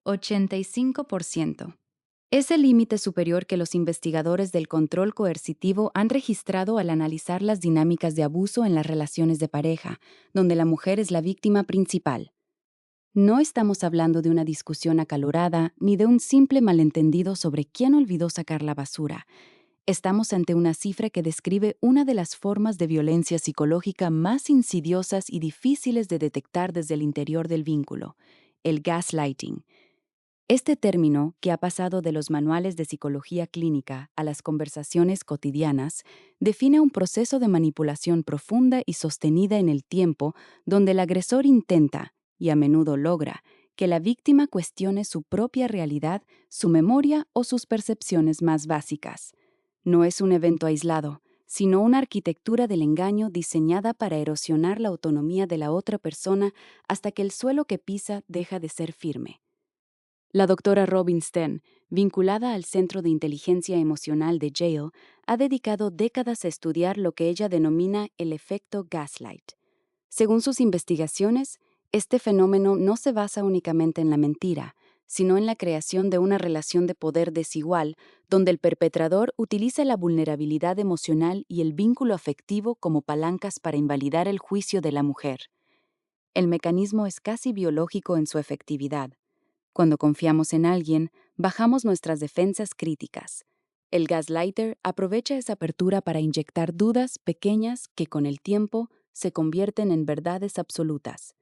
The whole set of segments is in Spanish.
85%. Es el límite superior que los investigadores del control coercitivo han registrado al analizar las dinámicas de abuso en las relaciones de pareja, donde la mujer es la víctima principal. No estamos hablando de una discusión acalorada ni de un simple malentendido sobre quién olvidó sacar la basura. Estamos ante una cifra que describe una de las formas de violencia psicológica más insidiosas y difíciles de detectar desde el interior del vínculo: el gaslighting. Este término, que ha pasado de los manuales de psicología clínica a las conversaciones cotidianas, define un proceso de manipulación profunda y sostenida en el tiempo donde el agresor intenta, y a menudo logra, que la víctima cuestione su propia realidad, su memoria o sus percepciones más básicas. No es un evento aislado, sino una arquitectura del engaño diseñada para erosionar la autonomía de la otra persona hasta que el suelo que pisa deja de ser firme. La doctora Robin Sten, vinculada al Centro de Inteligencia Emocional de Yale, ha dedicado décadas a estudiar lo que ella denomina el efecto gaslight. Según sus investigaciones, este fenómeno no se basa únicamente en la mentira, sino en la creación de una relación de poder desigual, donde el perpetrador utiliza la vulnerabilidad emocional y el vínculo afectivo como palancas para invalidar el juicio de la mujer. El mecanismo es casi biológico en su efectividad. Cuando confiamos en alguien, bajamos nuestras defensas críticas. El gaslighter aprovecha esa apertura para inyectar dudas pequeñas que con el tiempo se convierten en verdades absolutas.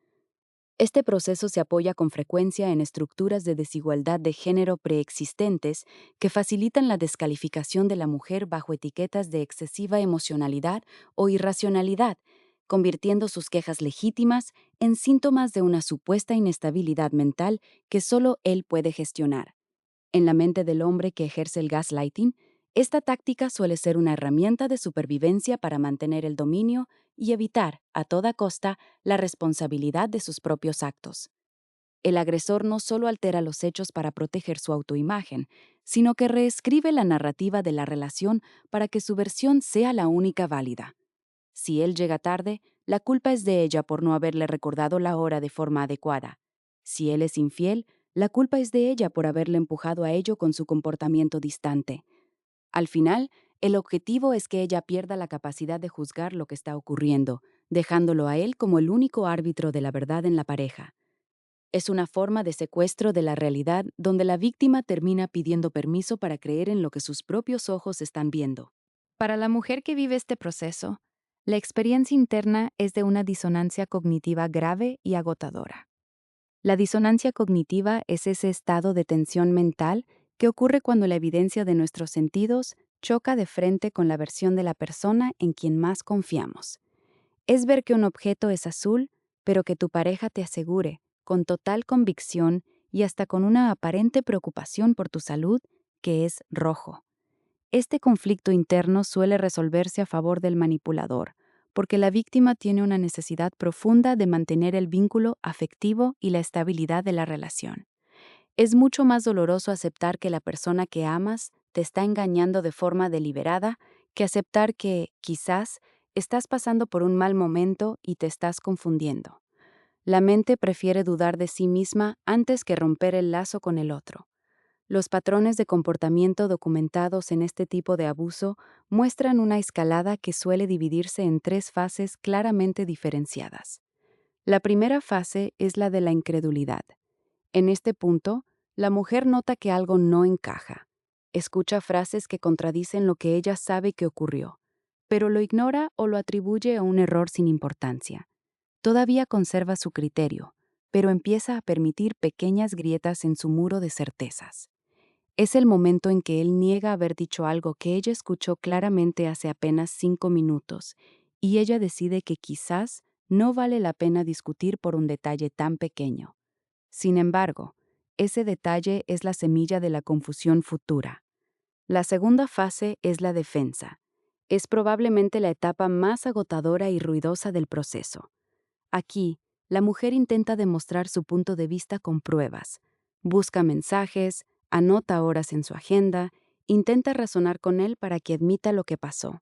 Este proceso se apoya con frecuencia en estructuras de desigualdad de género preexistentes que facilitan la descalificación de la mujer bajo etiquetas de excesiva emocionalidad o irracionalidad, convirtiendo sus quejas legítimas en síntomas de una supuesta inestabilidad mental que solo él puede gestionar. En la mente del hombre que ejerce el gaslighting, esta táctica suele ser una herramienta de supervivencia para mantener el dominio y evitar, a toda costa, la responsabilidad de sus propios actos. El agresor no solo altera los hechos para proteger su autoimagen, sino que reescribe la narrativa de la relación para que su versión sea la única válida. Si él llega tarde, la culpa es de ella por no haberle recordado la hora de forma adecuada. Si él es infiel, la culpa es de ella por haberle empujado a ello con su comportamiento distante. Al final, el objetivo es que ella pierda la capacidad de juzgar lo que está ocurriendo, dejándolo a él como el único árbitro de la verdad en la pareja. Es una forma de secuestro de la realidad donde la víctima termina pidiendo permiso para creer en lo que sus propios ojos están viendo. Para la mujer que vive este proceso, la experiencia interna es de una disonancia cognitiva grave y agotadora. La disonancia cognitiva es ese estado de tensión mental que ocurre cuando la evidencia de nuestros sentidos choca de frente con la versión de la persona en quien más confiamos. Es ver que un objeto es azul, pero que tu pareja te asegure, con total convicción y hasta con una aparente preocupación por tu salud, que es rojo. Este conflicto interno suele resolverse a favor del manipulador, porque la víctima tiene una necesidad profunda de mantener el vínculo afectivo y la estabilidad de la relación. Es mucho más doloroso aceptar que la persona que amas te está engañando de forma deliberada que aceptar que, quizás, estás pasando por un mal momento y te estás confundiendo. La mente prefiere dudar de sí misma antes que romper el lazo con el otro. Los patrones de comportamiento documentados en este tipo de abuso muestran una escalada que suele dividirse en tres fases claramente diferenciadas. La primera fase es la de la incredulidad. En este punto, la mujer nota que algo no encaja. Escucha frases que contradicen lo que ella sabe que ocurrió, pero lo ignora o lo atribuye a un error sin importancia. Todavía conserva su criterio, pero empieza a permitir pequeñas grietas en su muro de certezas. Es el momento en que él niega haber dicho algo que ella escuchó claramente hace apenas 5 minutos, y ella decide que quizás no vale la pena discutir por un detalle tan pequeño. Sin embargo, ese detalle es la semilla de la confusión futura. La segunda fase es la defensa. Es probablemente la etapa más agotadora y ruidosa del proceso. Aquí, la mujer intenta demostrar su punto de vista con pruebas. Busca mensajes, anota horas en su agenda, intenta razonar con él para que admita lo que pasó.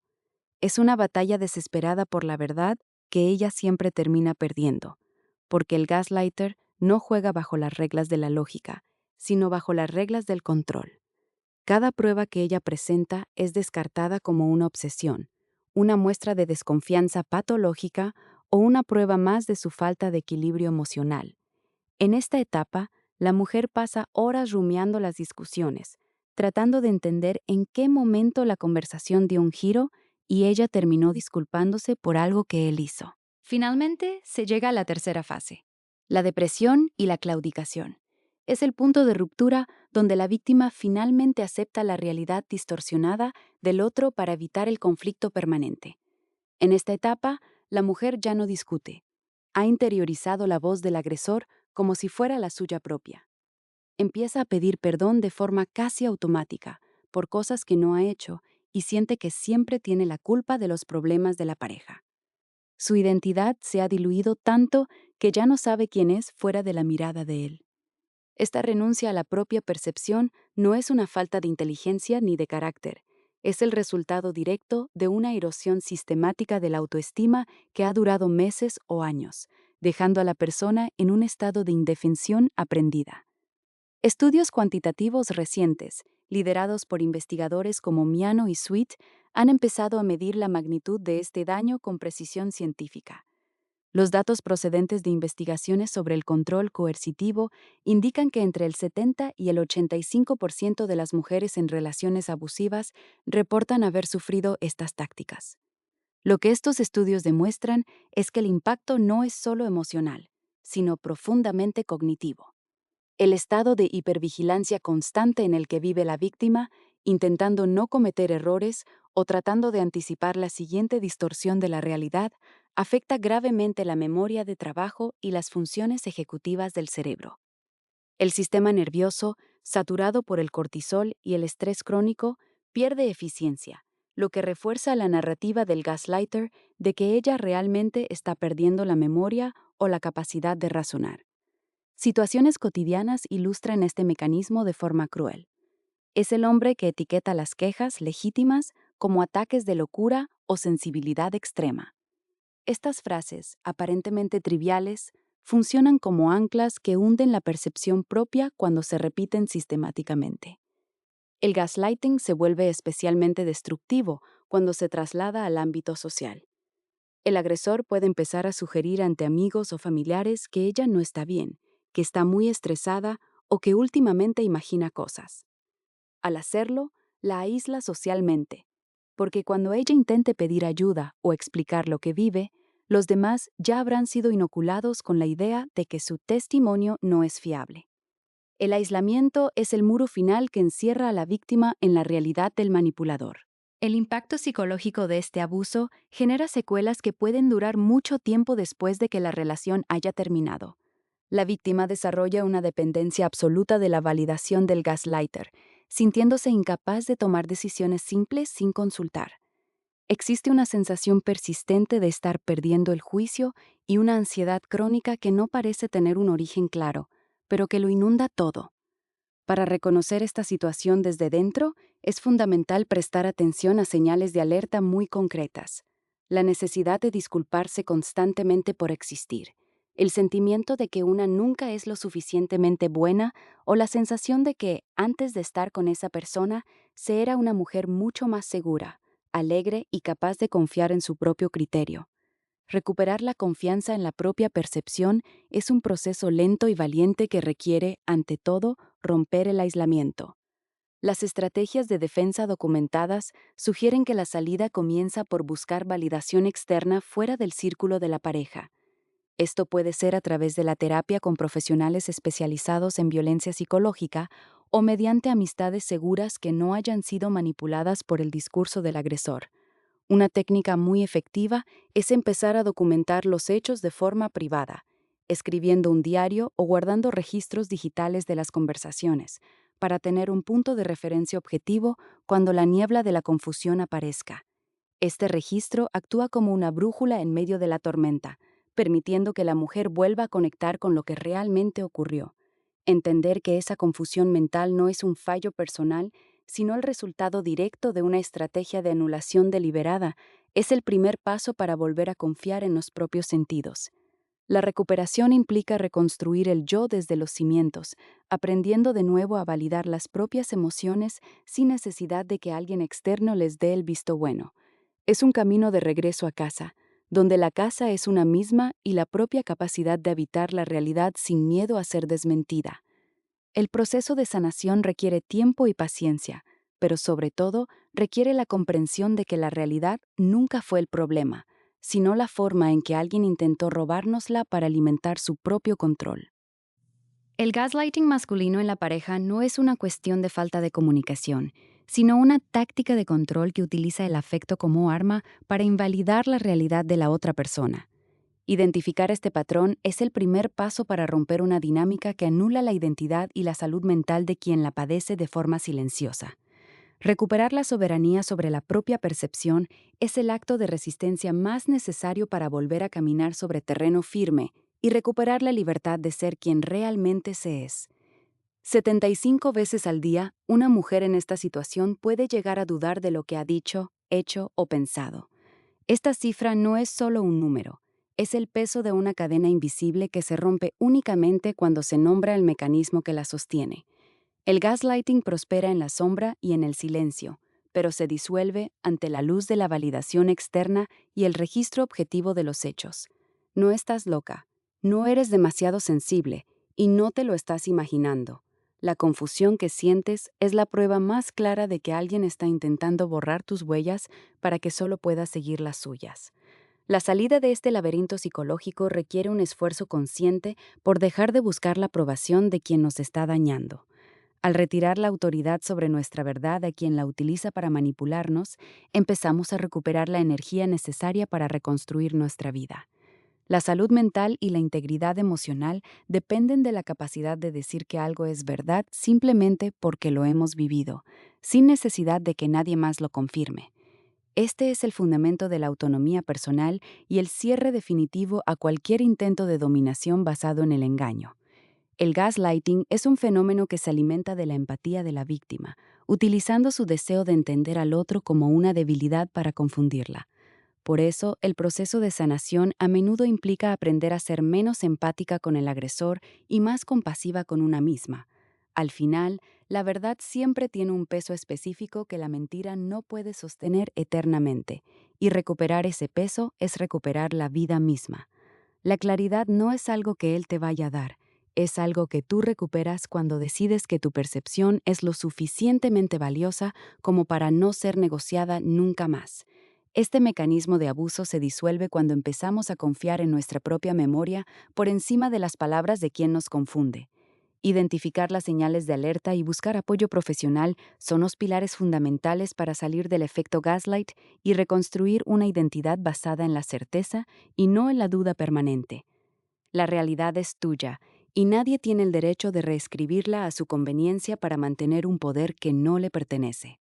Es una batalla desesperada por la verdad que ella siempre termina perdiendo, porque el gaslighter no juega bajo las reglas de la lógica, sino bajo las reglas del control. Cada prueba que ella presenta es descartada como una obsesión, una muestra de desconfianza patológica o una prueba más de su falta de equilibrio emocional. En esta etapa, la mujer pasa horas rumiando las discusiones, tratando de entender en qué momento la conversación dio un giro y ella terminó disculpándose por algo que él hizo. Finalmente, se llega a la tercera fase, la depresión y la claudicación. Es el punto de ruptura donde la víctima finalmente acepta la realidad distorsionada del otro para evitar el conflicto permanente. En esta etapa, la mujer ya no discute. Ha interiorizado la voz del agresor como si fuera la suya propia. Empieza a pedir perdón de forma casi automática por cosas que no ha hecho y siente que siempre tiene la culpa de los problemas de la pareja. Su identidad se ha diluido tanto que ya no sabe quién es fuera de la mirada de él. Esta renuncia a la propia percepción no es una falta de inteligencia ni de carácter, es el resultado directo de una erosión sistemática de la autoestima que ha durado meses o años, dejando a la persona en un estado de indefensión aprendida. Estudios cuantitativos recientes, liderados por investigadores como Miano y Sweet, han empezado a medir la magnitud de este daño con precisión científica. Los datos procedentes de investigaciones sobre el control coercitivo indican que entre el 70 y el 85% de las mujeres en relaciones abusivas reportan haber sufrido estas tácticas. Lo que estos estudios demuestran es que el impacto no es solo emocional, sino profundamente cognitivo. El estado de hipervigilancia constante en el que vive la víctima, intentando no cometer errores o tratando de anticipar la siguiente distorsión de la realidad, afecta gravemente la memoria de trabajo y las funciones ejecutivas del cerebro. El sistema nervioso, saturado por el cortisol y el estrés crónico, pierde eficiencia, lo que refuerza la narrativa del gaslighter de que ella realmente está perdiendo la memoria o la capacidad de razonar. Situaciones cotidianas ilustran este mecanismo de forma cruel. Es el hombre que etiqueta las quejas legítimas como ataques de locura o sensibilidad extrema. Estas frases, aparentemente triviales, funcionan como anclas que hunden la percepción propia cuando se repiten sistemáticamente. El gaslighting se vuelve especialmente destructivo cuando se traslada al ámbito social. El agresor puede empezar a sugerir ante amigos o familiares que ella no está bien, que está muy estresada o que últimamente imagina cosas. Al hacerlo, la aísla socialmente, porque cuando ella intente pedir ayuda o explicar lo que vive, los demás ya habrán sido inoculados con la idea de que su testimonio no es fiable. El aislamiento es el muro final que encierra a la víctima en la realidad del manipulador. El impacto psicológico de este abuso genera secuelas que pueden durar mucho tiempo después de que la relación haya terminado. La víctima desarrolla una dependencia absoluta de la validación del gaslighter, sintiéndose incapaz de tomar decisiones simples sin consultar. Existe una sensación persistente de estar perdiendo el juicio y una ansiedad crónica que no parece tener un origen claro, pero que lo inunda todo. Para reconocer esta situación desde dentro, es fundamental prestar atención a señales de alerta muy concretas. La necesidad de disculparse constantemente por existir, el sentimiento de que una nunca es lo suficientemente buena o la sensación de que, antes de estar con esa persona, se era una mujer mucho más segura, alegre y capaz de confiar en su propio criterio. Recuperar la confianza en la propia percepción es un proceso lento y valiente que requiere, ante todo, romper el aislamiento. Las estrategias de defensa documentadas sugieren que la salida comienza por buscar validación externa fuera del círculo de la pareja. Esto puede ser a través de la terapia con profesionales especializados en violencia psicológica o mediante amistades seguras que no hayan sido manipuladas por el discurso del agresor. Una técnica muy efectiva es empezar a documentar los hechos de forma privada, escribiendo un diario o guardando registros digitales de las conversaciones, para tener un punto de referencia objetivo cuando la niebla de la confusión aparezca. Este registro actúa como una brújula en medio de la tormenta, permitiendo que la mujer vuelva a conectar con lo que realmente ocurrió. Entender que esa confusión mental no es un fallo personal, sino el resultado directo de una estrategia de anulación deliberada, es el primer paso para volver a confiar en los propios sentidos. La recuperación implica reconstruir el yo desde los cimientos, aprendiendo de nuevo a validar las propias emociones sin necesidad de que alguien externo les dé el visto bueno. Es un camino de regreso a casa, donde la casa es una misma y la propia capacidad de habitar la realidad sin miedo a ser desmentida. El proceso de sanación requiere tiempo y paciencia, pero sobre todo requiere la comprensión de que la realidad nunca fue el problema, sino la forma en que alguien intentó robárnosla para alimentar su propio control. El gaslighting masculino en la pareja no es una cuestión de falta de comunicación, sino una táctica de control que utiliza el afecto como arma para invalidar la realidad de la otra persona. Identificar este patrón es el primer paso para romper una dinámica que anula la identidad y la salud mental de quien la padece de forma silenciosa. Recuperar la soberanía sobre la propia percepción es el acto de resistencia más necesario para volver a caminar sobre terreno firme y recuperar la libertad de ser quien realmente se es. 75 veces al día, una mujer en esta situación puede llegar a dudar de lo que ha dicho, hecho o pensado. Esta cifra no es solo un número, es el peso de una cadena invisible que se rompe únicamente cuando se nombra el mecanismo que la sostiene. El gaslighting prospera en la sombra y en el silencio, pero se disuelve ante la luz de la validación externa y el registro objetivo de los hechos. No estás loca, no eres demasiado sensible y no te lo estás imaginando. La confusión que sientes es la prueba más clara de que alguien está intentando borrar tus huellas para que solo puedas seguir las suyas. La salida de este laberinto psicológico requiere un esfuerzo consciente por dejar de buscar la aprobación de quien nos está dañando. Al retirar la autoridad sobre nuestra verdad a quien la utiliza para manipularnos, empezamos a recuperar la energía necesaria para reconstruir nuestra vida. La salud mental y la integridad emocional dependen de la capacidad de decir que algo es verdad simplemente porque lo hemos vivido, sin necesidad de que nadie más lo confirme. Este es el fundamento de la autonomía personal y el cierre definitivo a cualquier intento de dominación basado en el engaño. El gaslighting es un fenómeno que se alimenta de la empatía de la víctima, utilizando su deseo de entender al otro como una debilidad para confundirla. Por eso, el proceso de sanación a menudo implica aprender a ser menos empática con el agresor y más compasiva con una misma. Al final, la verdad siempre tiene un peso específico que la mentira no puede sostener eternamente, y recuperar ese peso es recuperar la vida misma. La claridad no es algo que él te vaya a dar, es algo que tú recuperas cuando decides que tu percepción es lo suficientemente valiosa como para no ser negociada nunca más. Este mecanismo de abuso se disuelve cuando empezamos a confiar en nuestra propia memoria por encima de las palabras de quien nos confunde. Identificar las señales de alerta y buscar apoyo profesional son los pilares fundamentales para salir del efecto gaslight y reconstruir una identidad basada en la certeza y no en la duda permanente. La realidad es tuya y nadie tiene el derecho de reescribirla a su conveniencia para mantener un poder que no le pertenece.